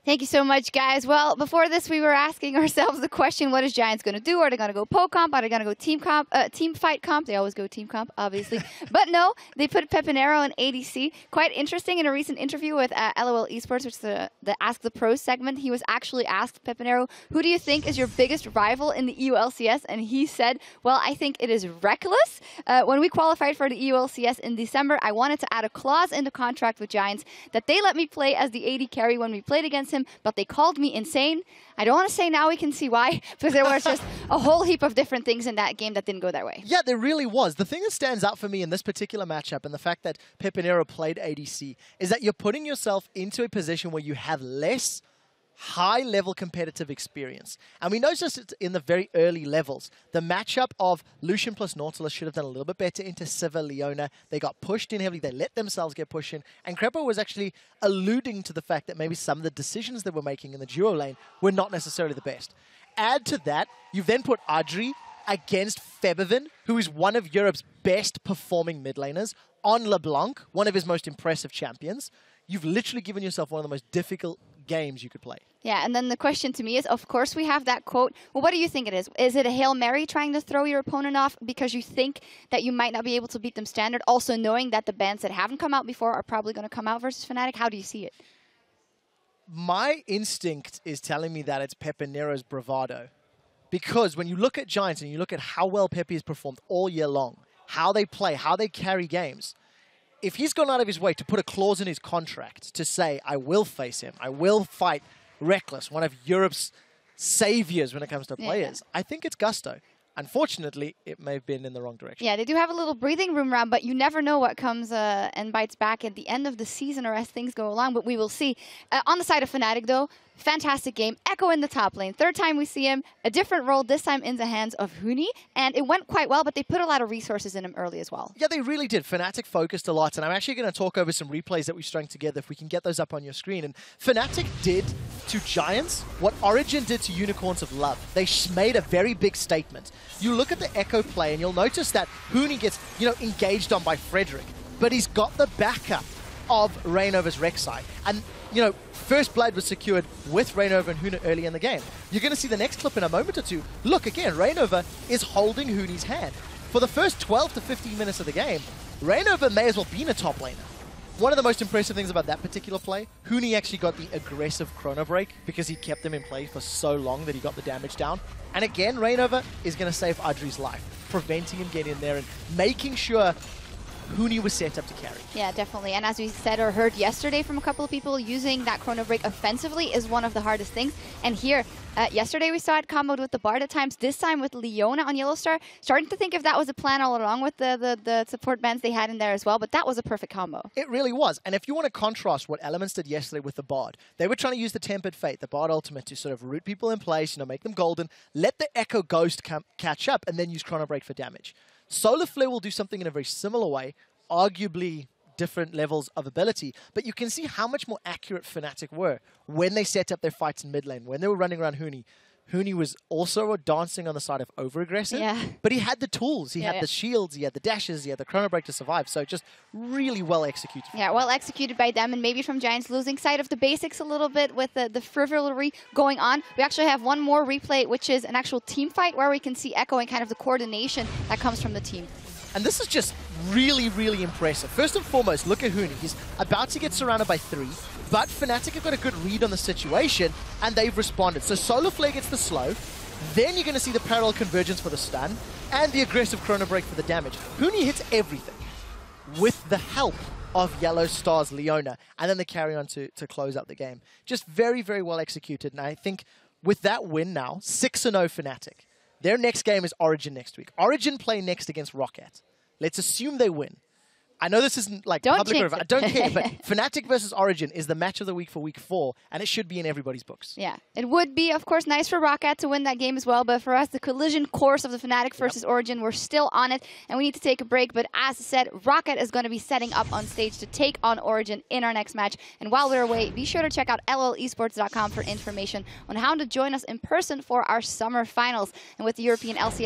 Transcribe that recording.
Thank you so much, guys. Well, before this, we were asking ourselves the question, what is Giants going to do? Are they going to go poke comp? Are they going to go team fight comp? They always go team comp, obviously. But no, they put Pepinero in ADC. Quite interesting, in a recent interview with LOL Esports, which is the Ask the Pros segment, he was actually asked, Pepinero, who do you think is your biggest rival in the EU LCS? And he said, well, I think it is Reckless. When we qualified for the EU LCS in December, I wanted to add a clause in the contract with Giants that they let me play as the AD carry when we played against him, but they called me insane. I don't want to say now we can see why, because there was just a whole heap of different things in that game that didn't go their way. Yeah, there really was. The thing that stands out for me in this particular matchup and the fact that Pepinero played ADC is that you're putting yourself into a position where you have less high-level competitive experience. And we noticed it in the very early levels. The matchup of Lucian plus Nautilus should have done a little bit better into Sivir, Leona. They got pushed in heavily. They let themselves get pushed in. And Crepo was actually alluding to the fact that maybe some of the decisions they were making in the duo lane were not necessarily the best. Add to that, you've then put Adri against Febiven, who is one of Europe's best performing mid laners, on LeBlanc, one of his most impressive champions. You've literally given yourself one of the most difficult games you could play. Yeah, and then the question to me is, of course, we have that quote. Well, what do you think it is? Is it a Hail Mary trying to throw your opponent off because you think that you might not be able to beat them standard, also knowing that the bans that haven't come out before are probably going to come out versus Fnatic? How do you see it? My instinct is telling me that it's Pepinero's bravado. Because when you look at Giants and you look at how well Pepe has performed all year long, how they play, how they carry games, if he's gone out of his way to put a clause in his contract to say, I will face him, I will fight Reckless, one of Europe's saviors when it comes to players, I think it's Gusto. Unfortunately, it may have been in the wrong direction. Yeah, they do have a little breathing room round, but you never know what comes and bites back at the end of the season or as things go along, but we will see. On the side of Fnatic, though, fantastic game. Echo in the top lane. Third time we see him. A different role, this time in the hands of Huni, and it went quite well, but they put a lot of resources in him early as well. Yeah, they really did. Fnatic focused a lot, and I'm actually going to talk over some replays that we strung together if we can get those up on your screen. And Fnatic did to Giants what Origin did to Unicorns of Love. They made a very big statement. You look at the Echo play, and you'll notice that Huni gets, engaged on by Frederick, but he's got the backup of Reignover's Rek'Sai. And, first blood was secured with Reignover and Huna early in the game. You're going to see the next clip in a moment or two. Look, again, Reignover is holding Huni's hand. For the first 12 to 15 minutes of the game, Reignover may as well be a top laner. One of the most impressive things about that particular play, Huni actually got the aggressive chrono break because he kept them in play for so long that he got the damage down. And again, Reignover is going to save Adri's life, preventing him getting in there and making sure Huni was set up to carry. Yeah, definitely. And as we said or heard yesterday from a couple of people, using that chrono break offensively is one of the hardest things. And here, yesterday we saw it comboed with the Bard at times, this time with Leona on Yellowstar. Starting to think if that was a plan all along with the support bands they had in there as well, but that was a perfect combo. It really was. And if you want to contrast what Elements did yesterday with the Bard, they were trying to use the Tempered Fate, the Bard ultimate, to sort of root people in place, make them golden, let the Echo Ghost catch up, and then use chrono break for damage. Solar Flare will do something in a very similar way, arguably different levels of ability, but you can see how much more accurate Fnatic were when they set up their fights in mid lane, when they were running around Huni. Huni was also dancing on the side of over-aggressive, but he had the tools. He had the shields, he had the dashes, he had the chrono break to survive, so just really well executed. Yeah, well executed by them, and maybe from Giants losing sight of the basics a little bit with the frivolry going on. We actually have one more replay, which is an actual team fight where we can see Echo and kind of the coordination that comes from the team. And this is just really, really impressive. First and foremost, look at Huni. He's about to get surrounded by 3, but Fnatic have got a good read on the situation, and they've responded. So Solar Flare gets the slow, then you're going to see the parallel convergence for the stun, and the aggressive chrono break for the damage. Huni hits everything with the help of Yellow Star's Leona, and then the carry on to close out the game. Just very, very well executed, and I think with that win now, 6-0 Fnatic. Their next game is Origin next week. Origin play next against Rocket. Let's assume they win. I know this isn't like public or I don't care, but Fnatic versus Origin is the match of the week for week 4, and it should be in everybody's books. Yeah, it would be, of course, nice for Rocket to win that game as well, but for us, the collision course of the Fnatic versus Origin, we're still on it, and we need to take a break, but as said, Rocket is going to be setting up on stage to take on Origin in our next match, and while we're away, be sure to check out lolesports.com for information on how to join us in person for our summer finals, and with the European LCS